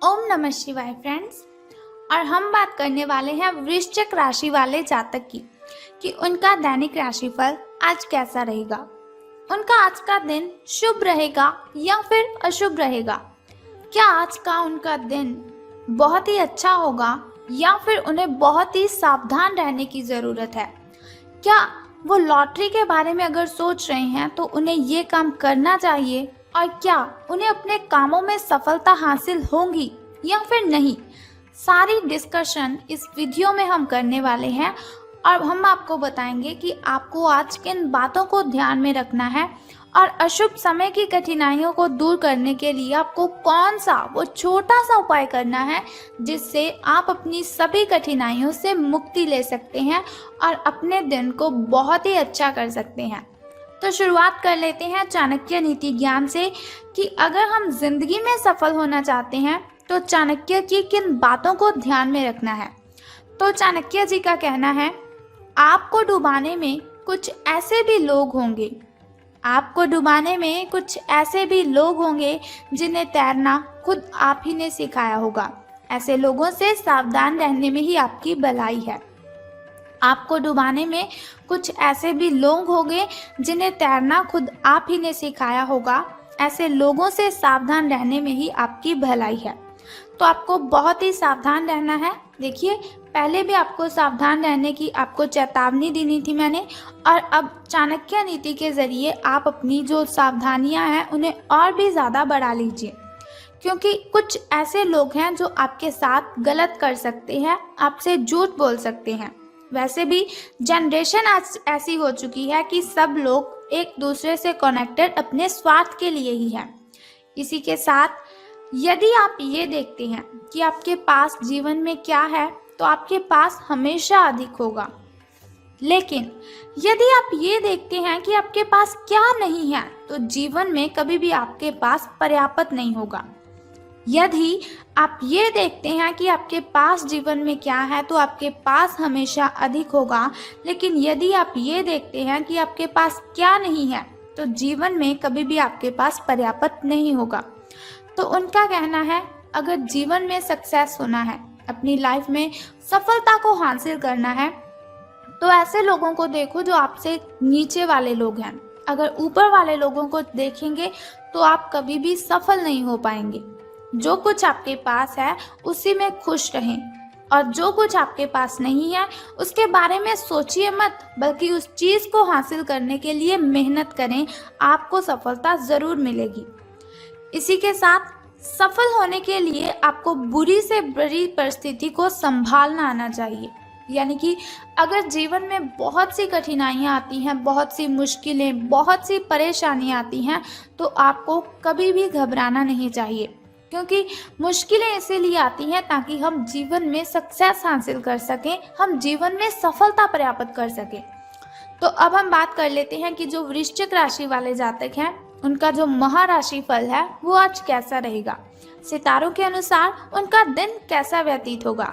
ओम नमः शिवाय फ्रेंड्स। और हम बात करने वाले हैं वृश्चिक राशि वाले जातक की कि उनका दैनिक राशिफल आज कैसा रहेगा। उनका आज का दिन शुभ रहेगा या फिर अशुभ रहेगा। क्या आज का उनका दिन बहुत ही अच्छा होगा या फिर उन्हें बहुत ही सावधान रहने की ज़रूरत है। क्या वो लॉटरी के बारे में अगर सोच रहे हैं तो उन्हें ये काम करना चाहिए, और क्या उन्हें अपने कामों में सफलता हासिल होगी या फिर नहीं। सारी डिस्कशन इस वीडियो में हम करने वाले हैं और हम आपको बताएंगे कि आपको आज किन बातों को ध्यान में रखना है और अशुभ समय की कठिनाइयों को दूर करने के लिए आपको कौन सा वो छोटा सा उपाय करना है जिससे आप अपनी सभी कठिनाइयों से मुक्ति ले सकते हैं और अपने दिन को बहुत ही अच्छा कर सकते हैं। तो शुरुआत कर लेते हैं चाणक्य नीति ज्ञान से कि अगर हम जिंदगी में सफल होना चाहते हैं तो चाणक्य की किन बातों को ध्यान में रखना है। तो चाणक्य जी का कहना है, आपको डुबाने में कुछ ऐसे भी लोग होंगे, आपको डुबाने में कुछ ऐसे भी लोग होंगे जिन्हें तैरना खुद आप ही ने सिखाया होगा। ऐसे लोगों से सावधान रहने में ही आपकी भलाई है। आपको डुबाने में कुछ ऐसे भी लोग होंगे जिन्हें तैरना खुद आप ही ने सिखाया होगा। ऐसे लोगों से सावधान रहने में ही आपकी भलाई है। तो आपको बहुत ही सावधान रहना है। देखिए, पहले भी आपको सावधान रहने की आपको चेतावनी देनी थी मैंने, और अब चाणक्य नीति के जरिए आप अपनी जो सावधानियां हैं उन्हें और भी ज़्यादा बढ़ा लीजिए, क्योंकि कुछ ऐसे लोग हैं जो आपके साथ गलत कर सकते हैं, आपसे झूठ बोल सकते हैं। वैसे भी जनरेशन आज ऐसी हो चुकी है कि सब लोग एक दूसरे से कनेक्टेड अपने स्वार्थ के लिए ही हैं। इसी के साथ यदि आप ये देखते हैं कि आपके पास जीवन में क्या है तो आपके पास हमेशा अधिक होगा, लेकिन यदि आप ये देखते हैं कि आपके पास क्या नहीं है तो जीवन में कभी भी आपके पास पर्याप्त नहीं होगा। यदि आप ये देखते हैं कि आपके पास जीवन में क्या है तो आपके पास हमेशा अधिक होगा, लेकिन यदि आप ये देखते हैं कि आपके पास क्या नहीं है तो जीवन में कभी भी आपके पास पर्याप्त नहीं होगा। तो उनका कहना है, अगर जीवन में सक्सेस होना है, अपनी लाइफ में सफलता को हासिल करना है, तो ऐसे लोगों को देखो जो आपसे नीचे वाले लोग हैं। अगर ऊपर वाले लोगों को देखेंगे तो आप कभी भी सफल नहीं हो पाएंगे। जो कुछ आपके पास है उसी में खुश रहें, और जो कुछ आपके पास नहीं है उसके बारे में सोचिए मत, बल्कि उस चीज़ को हासिल करने के लिए मेहनत करें। आपको सफलता ज़रूर मिलेगी। इसी के साथ सफल होने के लिए आपको बुरी से बुरी परिस्थिति को संभालना आना चाहिए। यानी कि अगर जीवन में बहुत सी कठिनाइयाँ आती हैं, बहुत सी मुश्किलें, बहुत सी परेशानियाँ आती हैं, तो आपको कभी भी घबराना नहीं चाहिए, क्योंकि मुश्किलें इसीलिए आती हैं ताकि हम जीवन में सक्सेस हासिल कर सकें, हम जीवन में सफलता प्राप्त कर सकें। तो अब हम बात कर लेते हैं कि जो वृश्चिक राशि वाले जातक हैं उनका जो महाराशि फल है वो आज कैसा रहेगा। सितारों के अनुसार उनका दिन कैसा व्यतीत होगा।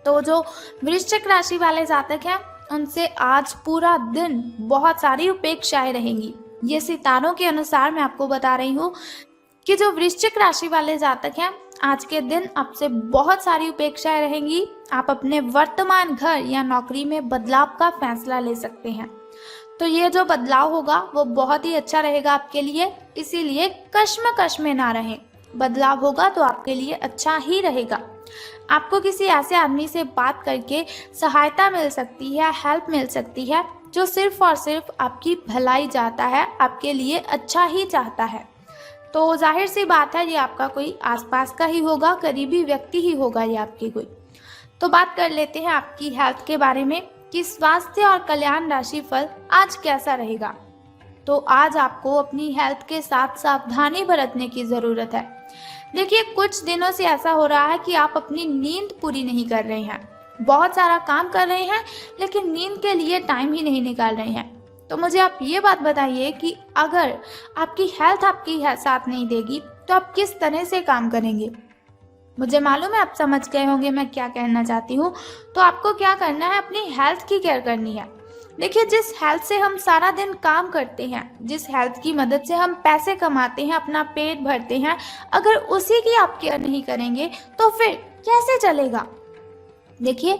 तो जो वृश्चिक राशि वाले जातक हैं उनसे आज पूरा दिन बहुत सारी उपेक्षाएं रहेंगी। ये सितारों के अनुसार मैं आपको बता रही हूँ कि जो वृश्चिक राशि वाले जातक हैं आज के दिन आपसे बहुत सारी उपेक्षाएं रहेंगी। आप अपने वर्तमान घर या नौकरी में बदलाव का फैसला ले सकते हैं। तो ये जो बदलाव होगा वो बहुत ही अच्छा रहेगा आपके लिए, इसीलिए कश्मकश में ना रहें। बदलाव होगा तो आपके लिए अच्छा ही रहेगा। आपको किसी ऐसे आदमी से बात करके सहायता मिल सकती है, हेल्प मिल सकती है, जो सिर्फ और सिर्फ आपकी भलाई चाहता है, आपके लिए अच्छा ही चाहता है। तो जाहिर सी बात है ये आपका कोई आसपास का ही होगा, करीबी व्यक्ति ही होगा ये आपकी कोई। तो बात कर लेते हैं आपकी हेल्थ के बारे में कि स्वास्थ्य और कल्याण राशि फल आज कैसा रहेगा। तो आज आपको अपनी हेल्थ के साथ सावधानी बरतने की ज़रूरत है। देखिए, कुछ दिनों से ऐसा हो रहा है कि आप अपनी नींद पूरी नहीं कर रहे हैं, बहुत सारा काम कर रहे हैं लेकिन नींद के लिए टाइम ही नहीं निकाल रहे हैं। तो मुझे आप ये बात बताइए कि अगर आपकी हेल्थ आपकी साथ नहीं देगी तो आप किस तरह से काम करेंगे। मुझे मालूम है आप समझ गए होंगे मैं क्या कहना चाहती हूँ। तो आपको क्या करना है, अपनी हेल्थ की केयर करनी है। देखिए, जिस हेल्थ से हम सारा दिन काम करते हैं, जिस हेल्थ की मदद से हम पैसे कमाते हैं, अपना पेट भरते हैं, अगर उसी की आप केयर नहीं करेंगे तो फिर कैसे चलेगा। देखिए,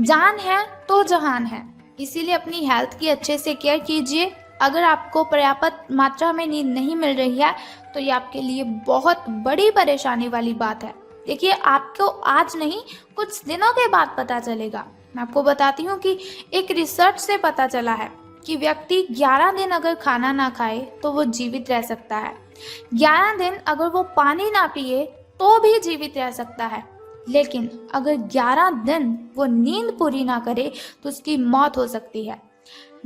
जान है तो जहान है, इसीलिए अपनी हेल्थ की अच्छे से केयर कीजिए। अगर आपको पर्याप्त मात्रा में नींद नहीं मिल रही है तो ये आपके लिए बहुत बड़ी परेशानी वाली बात है। देखिए, आपको आज नहीं कुछ दिनों के बाद पता चलेगा। मैं आपको बताती हूँ कि एक रिसर्च से पता चला है कि व्यक्ति 11 दिन अगर खाना ना खाए तो वो जीवित रह सकता है। 11 दिन अगर वो पानी ना पिए तो भी जीवित रह सकता है। लेकिन अगर 11 दिन वो नींद पूरी ना करे तो उसकी मौत हो सकती है।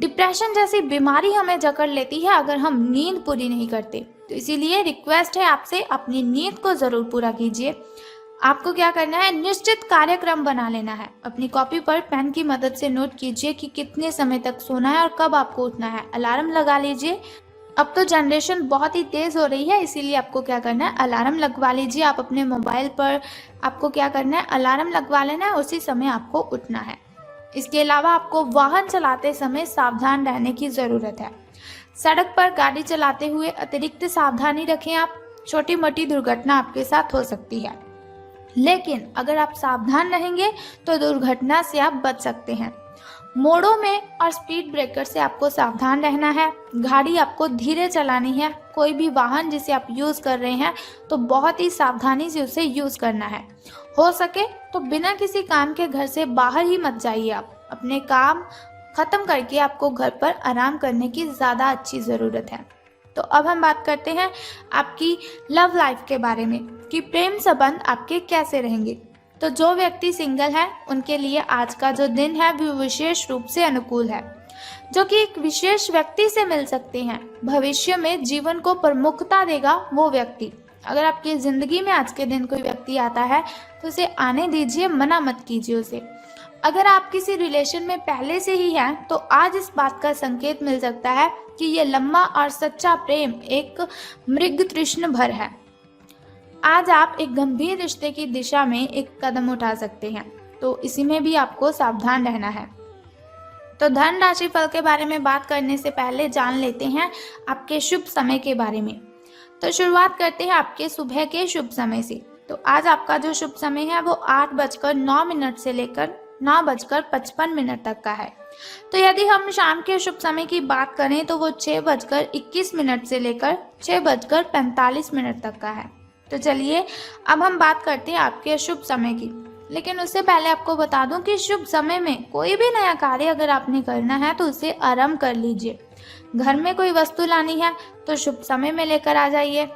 डिप्रेशन जैसी बीमारी हमें जकड़ लेती है अगर हम नींद पूरी नहीं करते। तो इसीलिए रिक्वेस्ट है आपसे, अपनी नींद को ज़रूर पूरा कीजिए। आपको क्या करना है, निश्चित कार्यक्रम बना लेना है। अपनी कॉपी पर पेन की मदद से नोट कीजिए कि कितने समय तक सोना है और कब आपको उठना है। अलार्म लगा लीजिए। अब तो जनरेशन बहुत ही तेज़ हो रही है, इसीलिए आपको क्या करना है, अलार्म लगवा लीजिए। आप अपने मोबाइल पर आपको क्या करना है, अलार्म लगवा लेना है, उसी समय आपको उठना है। इसके अलावा आपको वाहन चलाते समय सावधान रहने की ज़रूरत है। सड़क पर गाड़ी चलाते हुए अतिरिक्त सावधानी रखें आप। छोटी मोटी दुर्घटना आपके साथ हो सकती है, लेकिन अगर आप सावधान रहेंगे तो दुर्घटना से आप बच सकते हैं। मोड़ों में और स्पीड ब्रेकर से आपको सावधान रहना है। गाड़ी आपको धीरे चलानी है। कोई भी वाहन जिसे आप यूज़ कर रहे हैं तो बहुत ही सावधानी से उसे यूज़ करना है। हो सके तो बिना किसी काम के घर से बाहर ही मत जाइए। आप अपने काम ख़त्म करके आपको घर पर आराम करने की ज़्यादा अच्छी ज़रूरत है। तो अब हम बात करते हैं आपकी लव लाइफ के बारे में कि प्रेम संबंध आपके कैसे रहेंगे। तो जो व्यक्ति सिंगल है उनके लिए आज का जो दिन है वो विशेष रूप से अनुकूल है, जो कि एक विशेष व्यक्ति से मिल सकते हैं। भविष्य में जीवन को प्रमुखता देगा वो व्यक्ति। अगर आपकी ज़िंदगी में आज के दिन कोई व्यक्ति आता है तो उसे आने दीजिए, मना मत कीजिए उसे। अगर आप किसी रिलेशन में पहले से ही हैं तो आज इस बात का संकेत मिल सकता है कि ये लंबा और सच्चा प्रेम एक मृग तृष्ण भर है। आज आप एक गंभीर रिश्ते की दिशा में एक कदम उठा सकते हैं, तो इसी में भी आपको सावधान रहना है। तो धन राशि फल के बारे में बात करने से पहले जान लेते हैं आपके शुभ समय के बारे में। तो शुरुआत करते हैं आपके सुबह के शुभ समय से। तो आज आपका जो शुभ समय है वो 8:09 से लेकर 9:55 तक का है। तो यदि हम शाम के शुभ समय की बात करें तो वो 6:21 से लेकर 6:45 तक का है। तो चलिए अब हम बात करते हैं आपके शुभ समय की। लेकिन उससे पहले आपको बता दूं कि शुभ समय में कोई भी नया कार्य अगर आपने करना है तो उसे आरंभ कर लीजिए। घर में कोई वस्तु लानी है तो शुभ समय में लेकर आ जाइए।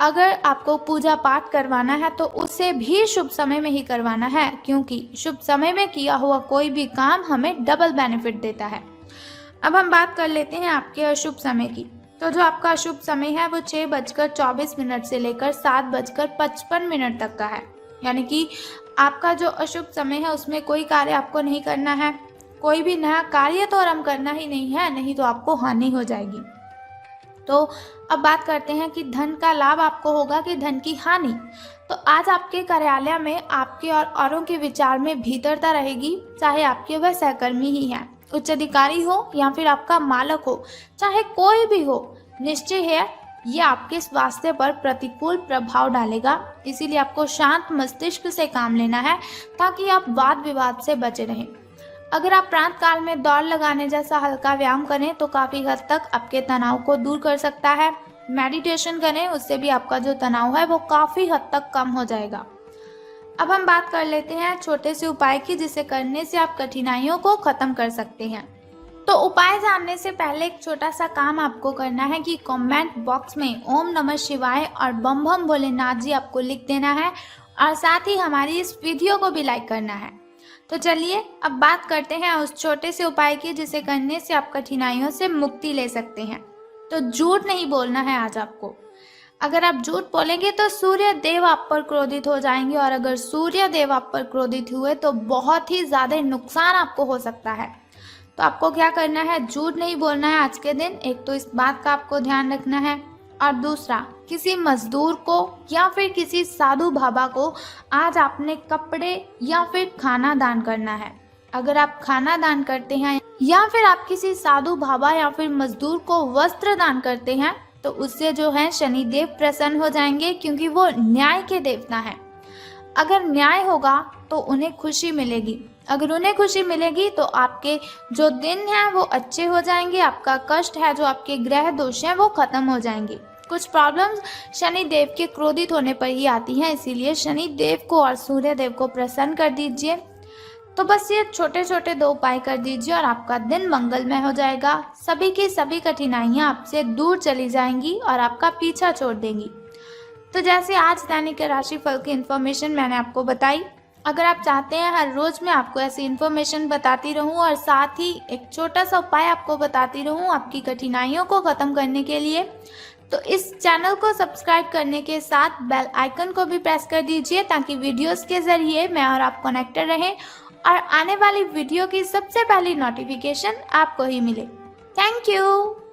अगर आपको पूजा पाठ करवाना है तो उसे भी शुभ समय में ही करवाना है, क्योंकि शुभ समय में किया हुआ कोई भी काम हमें डबल बेनिफिट देता है। अब हम बात कर लेते हैं आपके अशुभ समय की। तो जो आपका शुभ समय है वो 6:24 से लेकर 7:55 तक का है। यानी कि आपका जो अशुभ समय है उसमें कोई कार्य आपको नहीं करना है। कोई भी नया कार्य तो आरंभ करना ही नहीं है, नहीं तो आपको हानि हो जाएगी। तो अब बात करते हैं कि धन का लाभ आपको होगा कि धन की हानि। तो आज आपके कार्यालय में आपके और औरों के विचार में भीतरता रहेगी, चाहे आपके वह सहकर्मी ही हैं, उच्च अधिकारी हो या फिर आपका मालक हो, चाहे कोई भी हो। निश्चय है ये आपके स्वास्थ्य पर प्रतिकूल प्रभाव डालेगा। इसीलिए आपको शांत मस्तिष्क से काम लेना है ताकि आप वाद विवाद से बचे रहें। अगर आप प्रातः काल में दौड़ लगाने जैसा हल्का व्यायाम करें तो काफ़ी हद तक आपके तनाव को दूर कर सकता है। मेडिटेशन करें, उससे भी आपका जो तनाव है वो काफ़ी हद तक कम हो जाएगा। अब हम बात कर लेते हैं छोटे से उपाय की, जिसे करने से आप कठिनाइयों को ख़त्म कर सकते हैं। तो उपाय जानने से पहले एक छोटा सा काम आपको करना है कि कमेंट बॉक्स में ओम नमः शिवाय और बम बम भोलेनाथ जी आपको लिख देना है, और साथ ही हमारी इस वीडियो को भी लाइक करना है। तो चलिए अब बात करते हैं उस छोटे से उपाय की, जिसे करने से आप कठिनाइयों से मुक्ति ले सकते हैं। तो झूठ नहीं बोलना है आज आपको। अगर आप झूठ बोलेंगे तो सूर्य देव आप पर क्रोधित हो जाएंगे, और अगर सूर्य देव आप पर क्रोधित हुए तो बहुत ही ज़्यादा नुकसान आपको हो सकता है। तो आपको क्या करना है, झूठ नहीं बोलना है आज के दिन। एक तो इस बात का आपको ध्यान रखना है, और दूसरा किसी मजदूर को या फिर किसी साधु बाबा को आज आपने कपड़े या फिर खाना दान करना है। अगर आप खाना दान करते हैं या फिर आप किसी साधु बाबा या फिर मजदूर को वस्त्र दान करते हैं तो उससे जो है शनिदेव प्रसन्न हो जाएंगे, क्योंकि वो न्याय के देवता हैं। अगर न्याय होगा तो उन्हें खुशी मिलेगी। अगर उन्हें खुशी मिलेगी तो आपके जो दिन हैं वो अच्छे हो जाएंगे, आपका कष्ट है, जो आपके ग्रह दोष हैं वो खत्म हो जाएंगे। कुछ प्रॉब्लम्स शनि देव के क्रोधित होने पर ही आती हैं, इसीलिए शनि देव को और सूर्य देव को प्रसन्न कर दीजिए। तो बस ये छोटे छोटे 2 उपाय कर दीजिए और आपका दिन मंगलमय हो जाएगा। सभी की सभी कठिनाइयाँ आपसे दूर चली जाएंगी और आपका पीछा छोड़ देंगी। तो जैसे आज दैनिक राशिफल की इन्फॉर्मेशन मैंने आपको बताई, अगर आप चाहते हैं हर रोज मैं आपको ऐसी इन्फॉर्मेशन बताती रहूं और साथ ही एक छोटा सा उपाय आपको बताती रहूं आपकी कठिनाइयों को खत्म करने के लिए, तो इस चैनल को सब्सक्राइब करने के साथ बेल आइकन को भी प्रेस कर दीजिए, ताकि वीडियोस के जरिए मैं और आप कनेक्टेड रहें और आने वाली वीडियो की सबसे पहली नोटिफिकेशन आपको ही मिले। Thank you.